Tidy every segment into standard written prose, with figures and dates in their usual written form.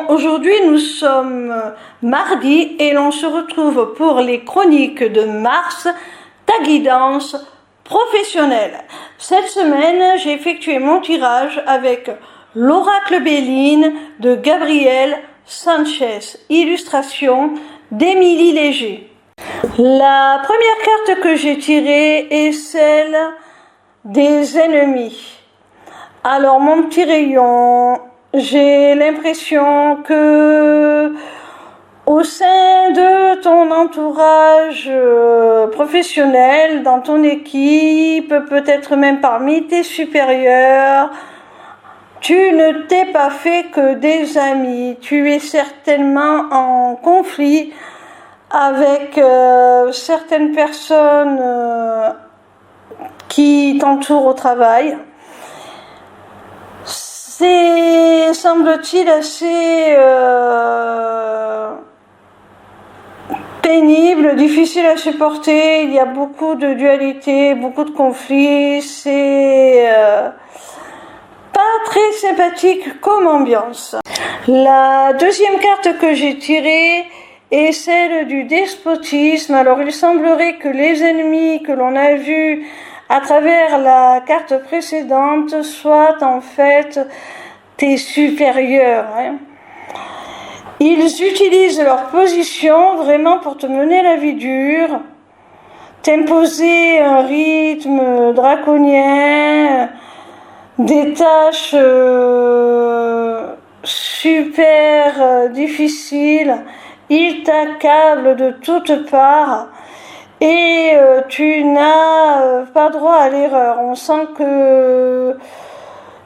Aujourd'hui nous sommes mardi et l'on se retrouve pour les chroniques de mars, ta guidance professionnelle. Cette semaine, j'ai effectué mon tirage avec l'oracle Béline de Gabriel Sanchez, illustration d'Émilie Léger. La première carte que j'ai tirée est celle des ennemis. Alors mon petit rayon, j'ai l'impression que au sein de ton entourage professionnel, dans ton équipe, peut-être même parmi tes supérieurs, tu ne t'es pas fait que des amis. Tu es certainement en conflit avec certaines personnes qui t'entourent au travail. C'est, semble-t-il, assez pénible, difficile à supporter. Il y a beaucoup de dualité, beaucoup de conflits. C'est pas très sympathique comme ambiance. La deuxième carte que j'ai tirée est celle du despotisme. Alors il semblerait que les ennemis que l'on a vus à travers la carte précédente soient en fait tes supérieurs. Ils utilisent leur position vraiment pour te mener la vie dure, t'imposer un rythme draconien, des tâches super difficiles. Ils t'accablent de toutes parts. Et tu n'as pas droit à l'erreur. On sent que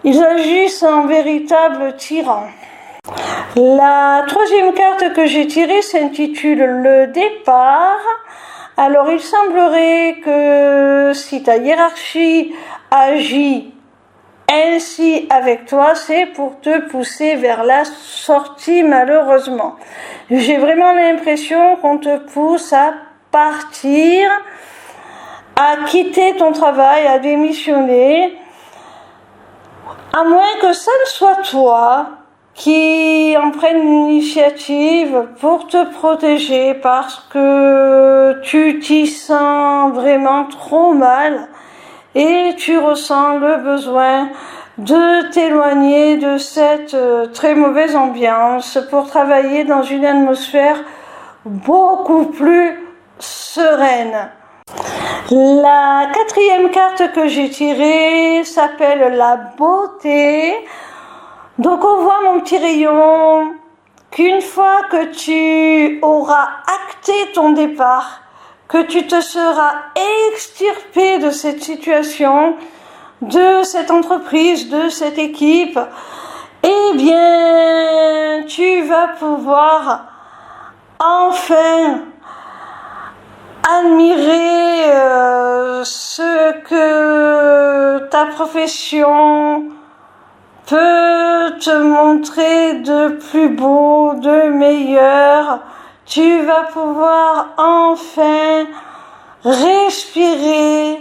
ils agissent en véritables tyrans. La troisième carte que j'ai tirée s'intitule Le départ. Alors il semblerait que si ta hiérarchie agit ainsi avec toi, c'est pour te pousser vers la sortie malheureusement. J'ai vraiment l'impression qu'on te pousse à partir, à quitter ton travail, à démissionner, à moins que ça ne soit toi qui en prenne l'initiative pour te protéger parce que tu t'y sens vraiment trop mal et tu ressens le besoin de t'éloigner de cette très mauvaise ambiance pour travailler dans une atmosphère beaucoup plus sereine. La quatrième carte que j'ai tirée s'appelle la beauté. Donc on voit, mon petit rayon, qu'une fois que tu auras acté ton départ, que tu te seras extirpé de cette situation, de cette entreprise, de cette équipe, eh bien tu vas pouvoir enfin admirer ce que ta profession peut te montrer de plus beau, de meilleur. Tu vas pouvoir enfin respirer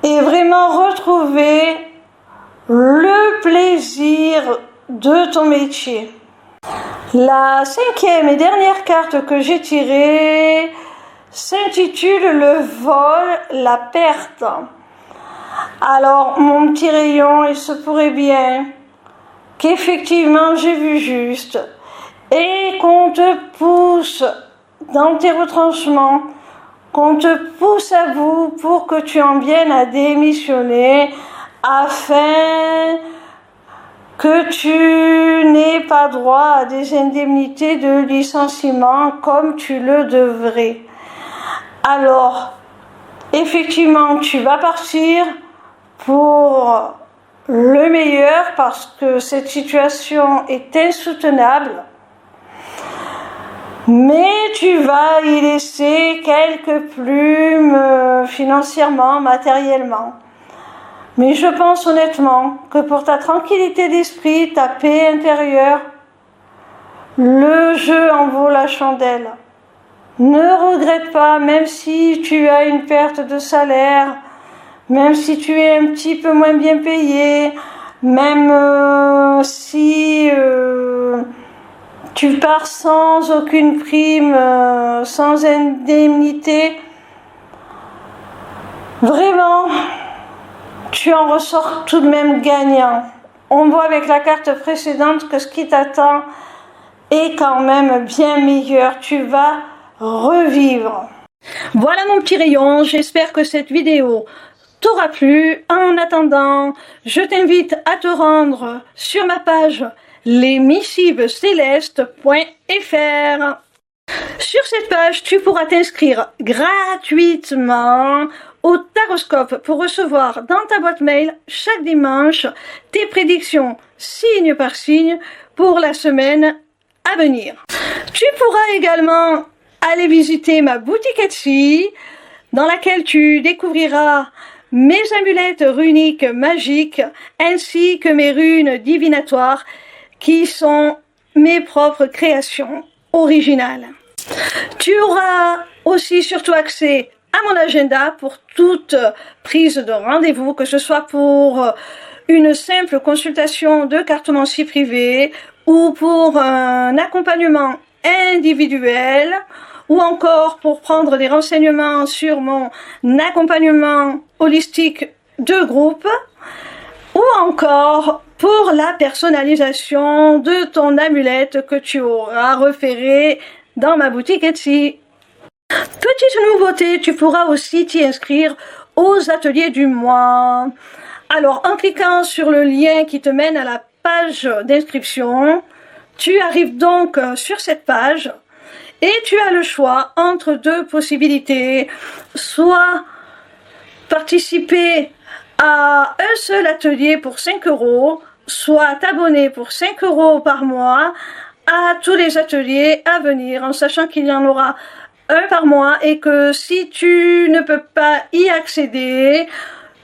et vraiment retrouver le plaisir de ton métier. La cinquième et dernière carte que j'ai tirée s'intitule Le vol, la perte. Alors, mon petit rayon, il se pourrait bien qu'effectivement j'ai vu juste et qu'on te pousse dans tes retranchements, qu'on te pousse à bout pour que tu en viennes à démissionner afin que tu n'aies pas droit à des indemnités de licenciement comme tu le devrais. Alors, effectivement, tu vas partir pour le meilleur parce que cette situation est insoutenable, mais tu vas y laisser quelques plumes financièrement, matériellement. Mais je pense honnêtement que pour ta tranquillité d'esprit, ta paix intérieure, le jeu en vaut la chandelle. Ne regrette pas, même si tu as une perte de salaire, même si tu es un petit peu moins bien payé, Même si tu pars sans aucune prime, sans indemnité, vraiment, tu en ressors tout de même gagnant. On voit avec la carte précédente que ce qui t'attend est quand même bien meilleur. Tu vas revivre. Voilà mon petit rayon, j'espère que cette vidéo t'aura plu. En attendant, je t'invite à te rendre sur ma page lesmissivescélestes.fr. Sur cette page, tu pourras t'inscrire gratuitement au Taroscope pour recevoir dans ta boîte mail chaque dimanche tes prédictions signe par signe pour la semaine à venir. Tu pourras également aller visiter ma boutique Etsy dans laquelle tu découvriras mes amulettes runiques magiques ainsi que mes runes divinatoires qui sont mes propres créations originales. Tu auras aussi surtout accès à mon agenda pour toute prise de rendez-vous, que ce soit pour une simple consultation de cartomancie privée ou pour un accompagnement individuel ou encore pour prendre des renseignements sur mon accompagnement holistique de groupe ou encore pour la personnalisation de ton amulette que tu auras repérée dans ma boutique Etsy. Petite nouveauté, tu pourras aussi t'y inscrire aux ateliers du mois. Alors, en cliquant sur le lien qui te mène à la page d'inscription, tu arrives donc sur cette page et tu as le choix entre deux possibilités. Soit participer à un seul atelier pour 5 €, soit t'abonner pour 5 € par mois à tous les ateliers à venir, en sachant qu'il y en aura un par mois et que si tu ne peux pas y accéder,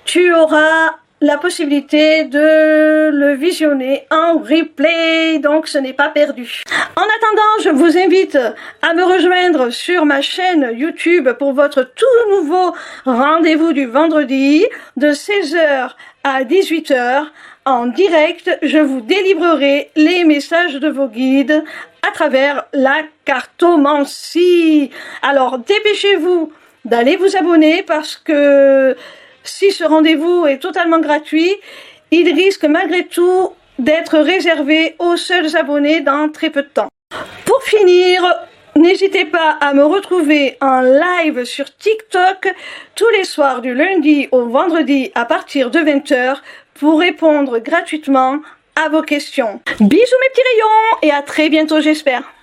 tu auras la possibilité de le visionner en replay, donc ce n'est pas perdu. En attendant, je vous invite à me rejoindre sur ma chaîne YouTube pour votre tout nouveau rendez-vous du vendredi de 16 h à 18 h. En direct, je vous délivrerai les messages de vos guides à travers la cartomancie. Alors, dépêchez-vous d'aller vous abonner parce que si ce rendez-vous est totalement gratuit, il risque malgré tout d'être réservé aux seuls abonnés dans très peu de temps. Pour finir, n'hésitez pas à me retrouver en live sur TikTok tous les soirs du lundi au vendredi à partir de 20 h pour répondre gratuitement à vos questions. Bisous mes petits rayons et à très bientôt j'espère.